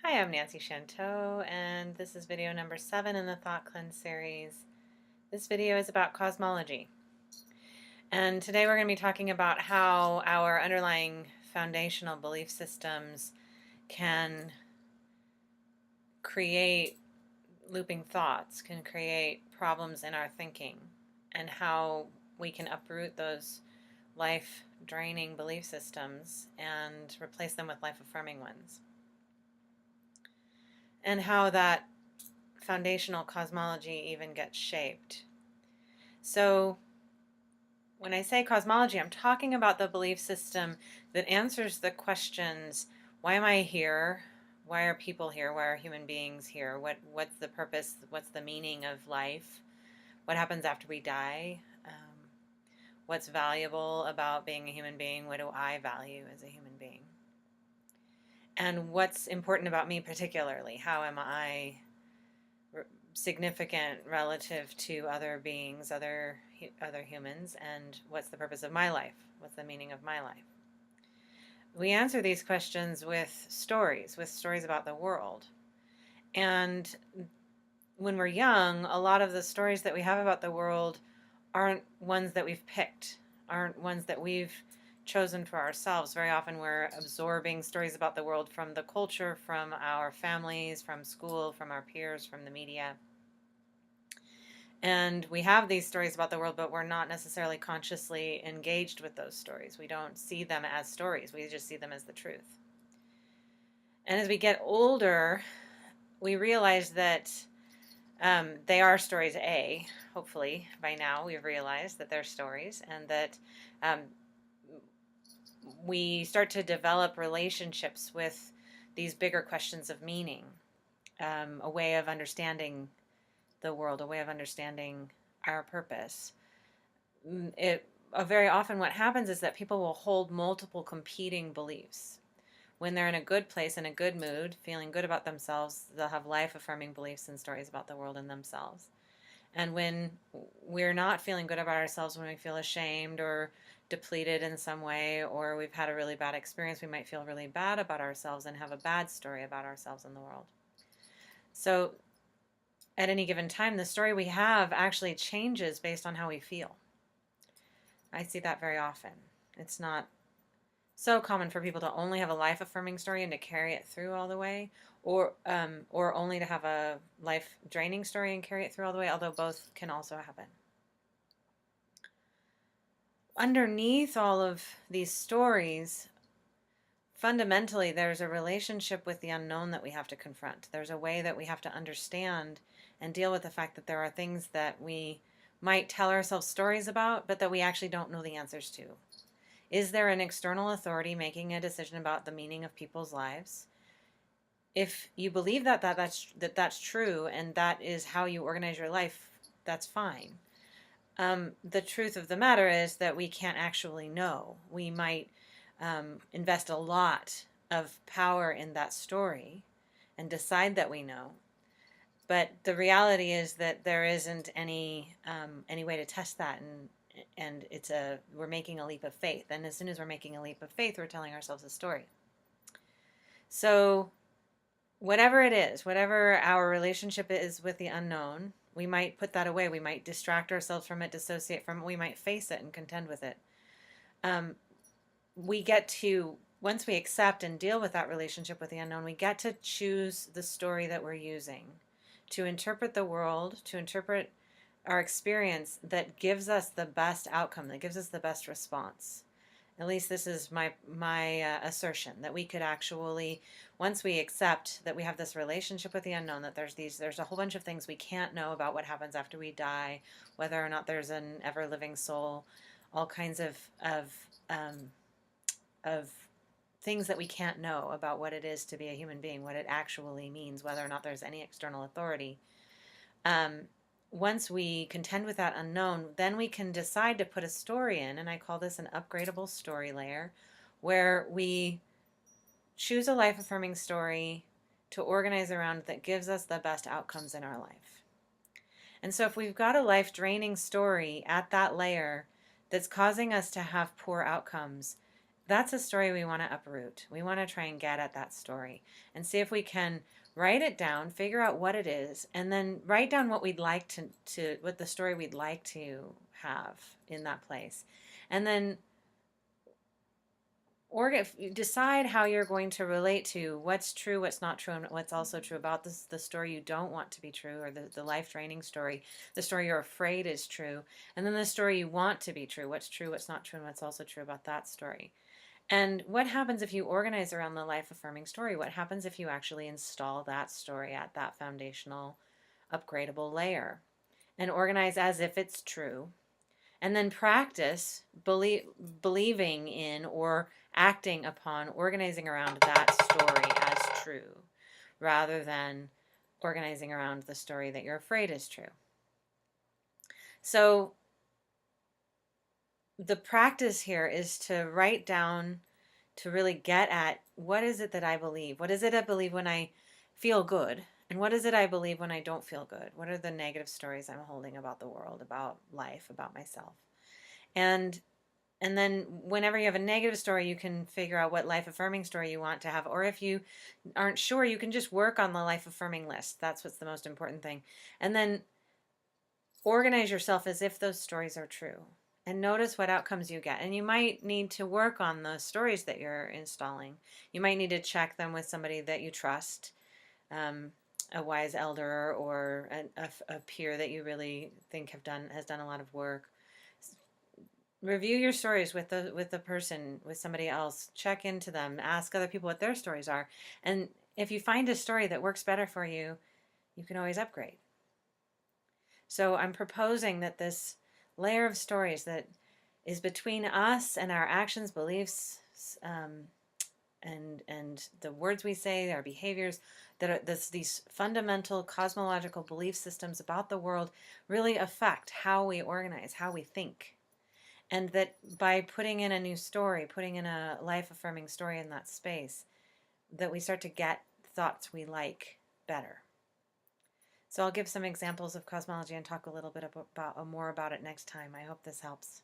Hi, I'm Nancy Chanteau, and this is video number 7 in the Thought Cleanse series. This video is about cosmology. And today we're going to be talking about how our underlying foundational belief systems can create looping thoughts, can create problems in our thinking, and how we can uproot those life-draining belief systems and replace them with life-affirming ones. And how that foundational cosmology even gets shaped. So when I say cosmology, I'm talking about the belief system that answers the questions, why am I here? Why are people here? Why are human beings here? What's the purpose? What's the meaning of life? What happens after we die? What's valuable about being a human being? What do I value as a human being? And what's important about me particularly? How am I significant relative to other beings, other humans, and what's the purpose of my life? What's the meaning of my life? We answer these questions with stories about the world. And when we're young, a lot of the stories that we have about the world aren't ones that we've picked, aren't ones that we've chosen for ourselves. Very often we're absorbing stories about the world from the culture, from our families, from school, from our peers, from the media. And we have these stories about the world, but we're not necessarily consciously engaged with those stories. We don't see them as stories. We just see them as the truth. And as we get older, we realize that they are stories, hopefully by now we've realized that they're stories, and that we start to develop relationships with these bigger questions of meaning, a way of understanding the world, a way of understanding our purpose. Very often what happens is that people will hold multiple competing beliefs. When they're in a good place, in a good mood, feeling good about themselves, they'll have life-affirming beliefs and stories about the world and themselves. And when we're not feeling good about ourselves, when we feel ashamed or depleted in some way, or we've had a really bad experience, we might feel really bad about ourselves and have a bad story about ourselves in the world. So at any given time, the story we have actually changes based on how we feel. I see that very often. It's not so common for people to only have a life-affirming story and to carry it through all the way, or only to have a life-draining story and carry it through all the way, although both can also happen. Underneath all of these stories, fundamentally, there's a relationship with the unknown that we have to confront. There's a way that we have to understand and deal with the fact that there are things that we might tell ourselves stories about, but that we actually don't know the answers to. Is there an external authority making a decision about the meaning of people's lives? If you believe that's true and that is how you organize your life, that's fine. The truth of the matter is that we can't actually know. We might invest a lot of power in that story and decide that we know. But the reality is that there isn't any way to test that, and we're making a leap of faith. And as soon as we're making a leap of faith, we're telling ourselves a story. So whatever it is, whatever our relationship is with the unknown, we might put that away. We might distract ourselves from it, dissociate from it. We might face it and contend with it. We get to, once we accept and deal with that relationship with the unknown, we get to choose the story that we're using to interpret the world, to interpret our experience that gives us the best outcome, that gives us the best response. At least this is my assertion, that we could actually, once we accept that we have this relationship with the unknown, that there's a whole bunch of things we can't know about what happens after we die, whether or not there's an ever-living soul, all kinds of things that we can't know about what it is to be a human being, what it actually means, whether or not there's any external authority. Once we contend with that unknown, then we can decide to put a story in, and I call this an upgradable story layer, where we choose a life-affirming story to organize around that gives us the best outcomes in our life. And so if we've got a life-draining story at that layer that's causing us to have poor outcomes, that's a story we want to uproot. We want to try and get at that story and see if we can write it down, figure out what it is, and then write down what we'd like to what the story we'd like to have in that place. And then decide how you're going to relate to what's true, what's not true, and what's also true about this, the story you don't want to be true, or the life draining story, the story you're afraid is true, and then the story you want to be true, what's true, what's not true, and what's also true about that story. And what happens if you organize around the life affirming story? What happens if you actually install that story at that foundational, upgradable layer and organize as if it's true? And then practice believing in or acting upon, organizing around that story as true rather than organizing around the story that you're afraid is true. So the practice here is to write down, to really get at what is it that I believe? What is it I believe when I feel good? And what is it I believe when I don't feel good? What are the negative stories I'm holding about the world, about life, about myself? And then whenever you have a negative story, you can figure out what life affirming story you want to have. Or if you aren't sure, you can just work on the life affirming list. That's what's the most important thing. And then organize yourself as if those stories are true. And notice what outcomes you get. And you might need to work on the stories that you're installing. You might need to check them with somebody that you trust, a wise elder or a peer that you really think has done a lot of work. Review your stories with the person, with somebody else. Check into them. Ask other people what their stories are. And if you find a story that works better for you, you can always upgrade. So I'm proposing that this layer of stories that is between us and our actions, beliefs, and the words we say, our behaviors, that are these fundamental cosmological belief systems about the world really affect how we organize, how we think. And that by putting in a new story, putting in a life-affirming story in that space, that we start to get thoughts we like better. So I'll give some examples of cosmology and talk a little bit about more about it next time. I hope this helps.